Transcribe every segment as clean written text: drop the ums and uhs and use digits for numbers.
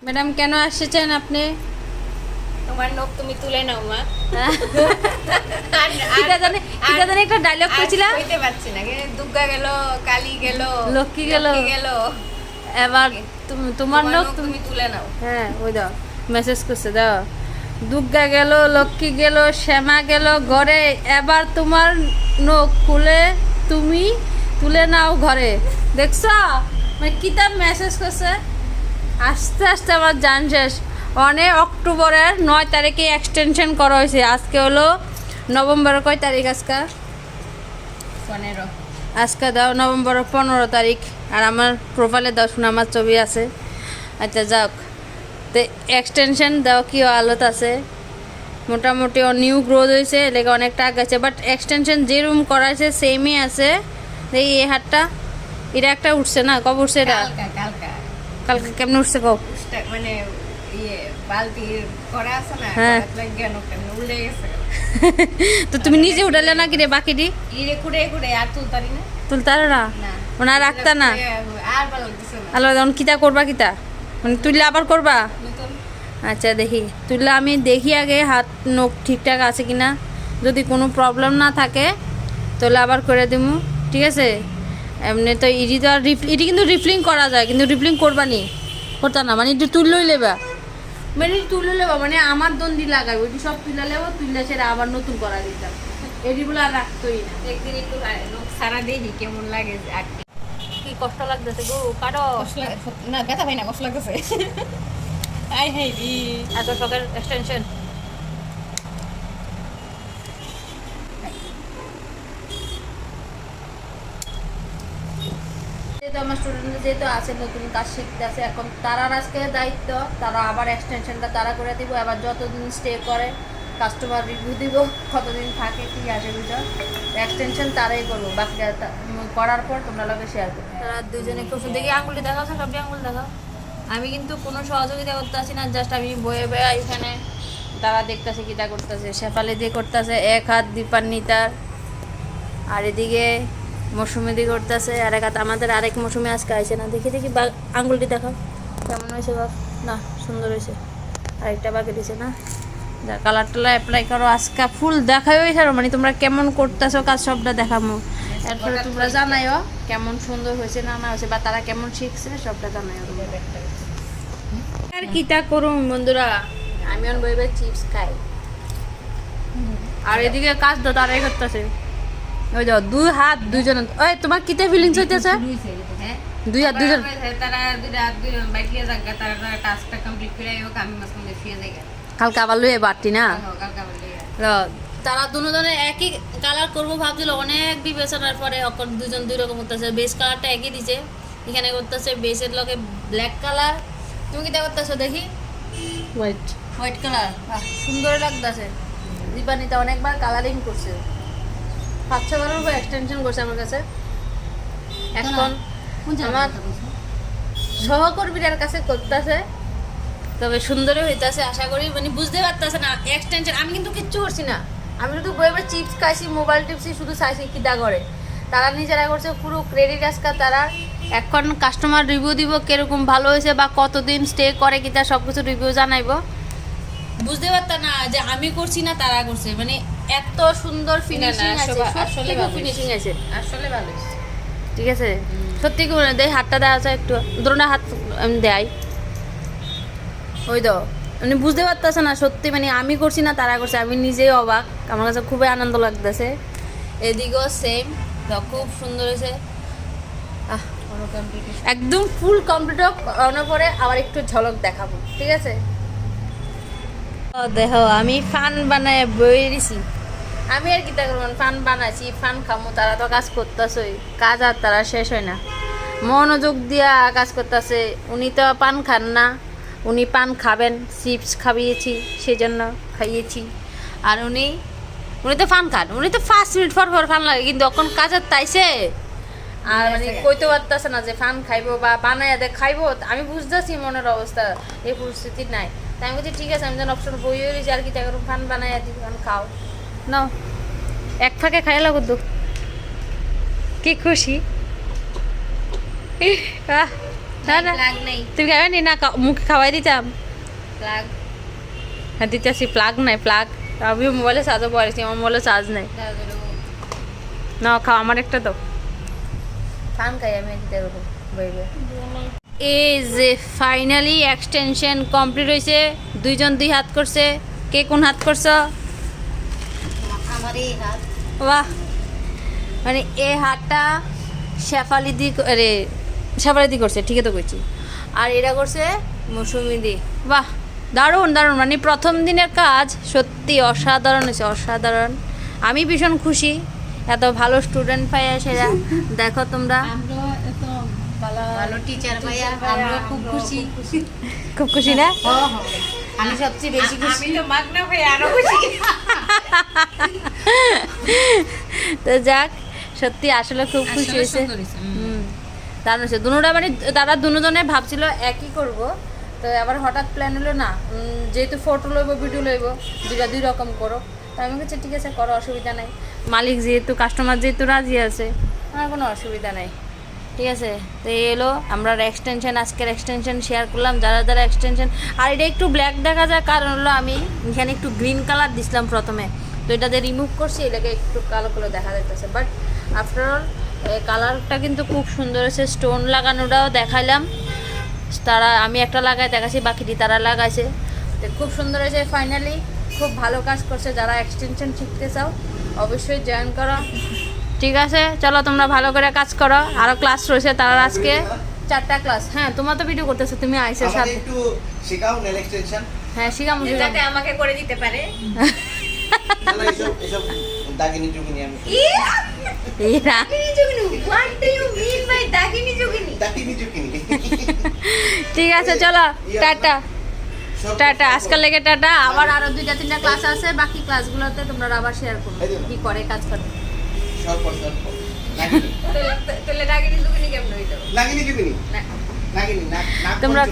Madam কেন আসছেন আপনি? তোমার নখ তুমি তুলে নাও মা। এটা জানে একটা ডায়লগ করেছিলাম, কইতে পারছি না, দুর্গা গেল, কালী গেল, লক্ষ্মী গেল। এবার তোমার তোমার নখ নখ তুমি তুলে নাও। হ্যাঁ ওই দাও, মেসেজ করছে দাও। দুর্গা গেল, লক্ষ্মী গেল, শ্যামা গেল ঘরে, এবার তোমার নখ খুলে তুমি তুলে নাও ঘরে। দেখছো মানে কিতা মেসেজ করছে। আস্তে আস্তে আমার জান শেষ। অনেক অক্টোবরের 9 তারিখে এক্সটেনশন করা হয়েছে। আজকে হলো নভেম্বরের কয় তারিখ? আজকে 15। আজকে দাও নভেম্বরের 15 তারিখ। আর আমার প্রোফাইলে দাও শুনে আমার ছবি আছে। আচ্ছা যাক, তো এক্সটেনশন দাও কি হালত আছে। মোটামুটি নিউ গ্রোথ হয়েছে, লেগে অনেক টাক আছে, বাট এক্সটেনশন যে রুম করাইছে সেমই আছে। এই হাতটা এটা একটা উঠছে না, কবে উঠছে এটা? কালকা কালকে কেমনে উঠছে কব? মানে বালতির করা আছে না, হ্যাঁ। জ্ঞান কেমন উল্টে গেছে। তো তুমি নিজে উঠালে না কি রে বাকিটি? ইরে কুড়ে কুড়ে আর তুলতারি না। তুলতার না, না ওনা রাখতা না। আর ভালো লাগতেছে না। আলো তখন কিতা করবা, কিতা মানে তুললে আবার করবা? নতুন আচ্ছা দেখি, তুললে আমি দেখি আগে হাত নখ ঠিকঠাক আছে কিনা। যদি কোনো প্রবলেম না থাকে তাহলে আবার করে দিমু, ঠিক আছে? এমনি তো ইডি তো আর ইডি কিন্তু রিফলিং করা যায়, কিন্তু রিফলিং করবা নি, করতা না মানে একটু তুললেই লেবা, মানে তুলে লেবা মানে আমার দন্ডি লাগাবো, এটি সব তুলে লেবো, তুললে সেটা আবার নতুন করা দিতাম। এটিগুলো আর রাখতোই না। একদিন একটু নখ সারা দেখি কেমন লাগে। আর কি কষ্ট লাগতেছে গো, কাটো। না ব্যথা পাই না, কষ্ট লাগতেছে। আই হাই রি এত শখের এক্সটেনশন। যেহেতু আমার স্টুডেন্টরা যেহেতু আছে, নতুন কাজ শিখতে আছে, এখন তারার আজকে দায়িত্ব, তারা আবার এক্সটেনশনটা তারা করে দিব। আবার যতদিন স্টে করে কাস্টমার রিভিউ দিব, কতদিন থাকে কি আসে বুঝো, এক্সটেনশন তারাই করবো। বাকিটা করার পর তোমরা লোকে শেয়ার করো। তারা দুজনে খুব সুন্দর। দেখি আঙুলটি দেখাও, সবটি আঙুল দেখাও। আমি কিন্তু কোনো সহযোগিতা করতে আসি না, জাস্ট আমি বয়ে বয়ে এখানে তারা দেখতেছে কিটা করতেছে। শেফালি দিয়ে করতেছে, এক হাত দীপান্বিতার, আর এদিকে মৌসুমি দিয়ে করতেছে, আর এক হাত আমাদের আরেক মৌসুমি আজকে আসে না। দেখি দেখি আঙুলটি দেখাও কেমন হয়েছে বাপ। না সুন্দর হয়েছে, আরেকটা বাকি দিছে না। যা কালার টালার অ্যাপ্লাই করো, আজকে ফুল দেখাই হয়েছে। মানে তোমরা কেমন করতেছো কাজ সবটা দেখামো, এরপরে তোমরা জানাইও কেমন সুন্দর হয়েছে না না হয়েছে, বা তারা কেমন শিখছে সবটা জানাইও। আর কিটা করুন বন্ধুরা, আমি অন বইবে চিপস খাই, আর এদিকে কাজ তো তারাই করতেছে। ওই যাও দুই হাত দুইজন। ওই তোমার কিতে ফিলিংস হইতেছে? দুই হাত দুইজন, তারা দুইটা হাত দুইজন বাইকে জায়গা, তারা টাস্কটা কমপ্লিট করে হোক, আমি মাঝে মধ্যে ফিরে যাই। কালকে আবার লুয়ে বাড়তি না। কালকা বলে তারা দুজনে একই কালার করবো ভাবছিল, অনেক বিবেচনার পরে এখন দুজন দুই রকম করতেছে। বেস কালারটা একই দিছে, এখানে করতেছে বেসের লগে ব্ল্যাক কালার। তুমি কিটা করতেছো দেখি? হোয়াইট, হোয়াইট কালার সুন্দর লাগতেছে। দীপানিতা অনেকবার কালারিং করছে, 5-6 বারের উপর এক্সটেনশন করছে আমার কাছে। এখন আমার সহকর্মীদের কাছে করতেছে, তবে সুন্দরই হইতাছে আশা করি। মানে বুঝতে পারতেছে না এক্সটেনশন, আমি কিন্তু কিচ্ছু করছি না। আমি শুধু বইবার চিপস খাইছি, মোবাইল টিপসি, শুধু চাইছি কিটা করে। তারা নিজেরা করছে পুরো ক্রেডিট আজকা তারা। এখন কাস্টমার রিভিউ দিব কিরকম ভালো হয়েছে বা কতদিন স্টে করে কিটা সব কিছু রিভিউ জানাইবো। বুঝতে পারতাম না যে আমি করছি না তারা করছে, মানে এত সুন্দর ফিনিশিং আছে, আসলে ফিনিশিং আছে, আসলে ভালো হয়েছে। ঠিক আছে। সত্যি কি বলে দেয়, হাতটা দেওয়া আছে একটু, ধরুন হাত আমি দেয় ওই তো, মানে বুঝতে পারতেছে না সত্যি, মানে আমি করছি না তারা করছে। আমি নিজেই অবাক, আমার কাছে খুবই আনন্দ লাগতেছে। এদিকেও সেম, খুব সুন্দর হয়েছে। একদম ফুল কমপ্লিট করানোর পরে আবার একটু ঝলক দেখাবো, ঠিক আছে? দেখো আমি ফান বানায় বই দিছি। আমি আর কিতা করবো, ফান বানাইছি, ফান খামো। তারা তো কাজ করতেছই, কাজ আর তারা শেষ হয় না, মনোযোগ দিয়া কাজ করতেছে। উনি তো পান খান না, উনি পান খাবেন, চিপস খাইয়েছি সেই জন্য খাইয়েছি। আর উনি তো ফান খান, উনি তো 5 মিনিট পর ফান লাগে, কিন্তু এখন কাজের তাইছে আর মানে কইতে পারতেছে না যে ফান খাইবো বা বানাইয়া দে খাইবো। আমি বুঝতেছি মনের অবস্থা, এই পরিস্থিতি নাই। তাই আমি বলছি ঠিক আছে, আমি যেন অপশন বই হয়েছি আর কি, তাই ফান বানাইয়া দিই, খাও নাও। এক ফাঁকে খাই লাগো তো, কি খুশি। না না প্লাগ নাই তুমি খাবে নি না মুখে খাওয়াই দিতাম প্লাগ হ্যাঁ দিতেছি প্লাগ নাই প্লাগ আমিও মোবাইলে চার্জও পড়েছি আমার মোবাইলে চার্জ নাই না খাও আমার একটা দাও পান খাই আমি দিতে এরকম বইবে এই যে ফাইনালি এক্সটেনশন কমপ্লিট হয়েছে দুইজন দুই হাত করছে কে কোন হাত করছো আমার এই হাত বাহ মানে এই হাতটা শেফালি দি আরে শেফালি দি করছে ঠিকই তো করছি আর এটা করছে মৌসুমি দি বাহ দারুণ দারুণ মানে প্রথম দিনের কাজ সত্যি অসাধারণ হয়েছে অসাধারণ আমি ভীষণ খুশি এত ভালো স্টুডেন্ট পাইয়া সেরা দেখো তোমরা ভালো টিচার ভাইয়া আমরা খুব খুশি খুব খুশি না আমি সবচেয়ে বেশি খুশি আমি তো মাগনা হয়ে আরো খুশি তো যাক সত্যি আসলে খুব খুশি হয়েছে দারুণ হয়েছে দুটা মানে তারা দুজনে ভাবছিল একই করব তো আবার হঠাৎ প্ল্যান হলো না যেহেতু ফটো লইব ভিডিও লইব দুইটা দুই রকম করো তো আমি বলছি ঠিক আছে করো অসুবিধা নাই মালিক যেহেতু কাস্টমার যেহেতু রাজি আছে আমার কোনো অসুবিধা নাই ঠিক আছে তো এই এলো আমরা এক্সটেনশন আজকের এক্সটেনশন শেয়ার করলাম যারা যারা এক্সটেনশন আর এটা একটু ব্ল্যাক দেখা যায় কারণ হলো আমি এখানে একটু গ্রিন কালার দিছিলাম প্রথমে তো এটাতে রিমুভ করছি এটাকে একটু কালো কালো দেখা যাচ্ছে বাট আফটার অল কালারটা কিন্তু খুব সুন্দর হয়েছে স্টোন লাগানোটাও দেখাইলাম তারা আমি একটা লাগাই দেখাচ্ছি বাকিটি তারা লাগাইছে তো খুব সুন্দর হয়েছে ফাইনালি খুব ভালো কাজ করছে যারা এক্সটেনশন শিখতে চাও অবশ্যই জয়েন করো ঠিক আছে চলো তোমরা ভালো করে কাজ করো আরও ক্লাস রয়েছে তারা আজকে 4টা ক্লাস হ্যাঁ তোমার তো ভিডিও করতেছো তুমি আইসের আমাকে সাথে একটু শেখাও নেল এক্সটেনশন হ্যাঁ শিখামো যাতে আমাকে করে দিতে পারে না এসব দাগিনি জুগিনি আমি এরা What do you mean by দাগিনী যোগিনী? দাগিনি জুগিনি ঠিক আছে চলো টাটা সব টাটা আজকাল লেগে টাটা আবার আরো 2টা 3টা ক্লাস আছে বাকি ক্লাসগুলোতে তোমরা আবার শেয়ার করো কি করে কাজ করে সব দাগিনি তাহলে দাগিনী যোগিনী কেমন হইলো? দাগিনি জুগিনি না। দাগিনি না না তোমরা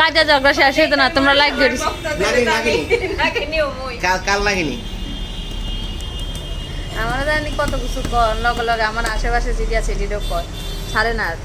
কাজে ঝগড়া শেষ হইতো না তোমরা লাইক করিস দাগিনী ও মই। কাল লাগিনি আমার জানি কত কিছু লগে লগে আমার আশেপাশে যেটি আছে এটিরও কয় ছাড়ে না আর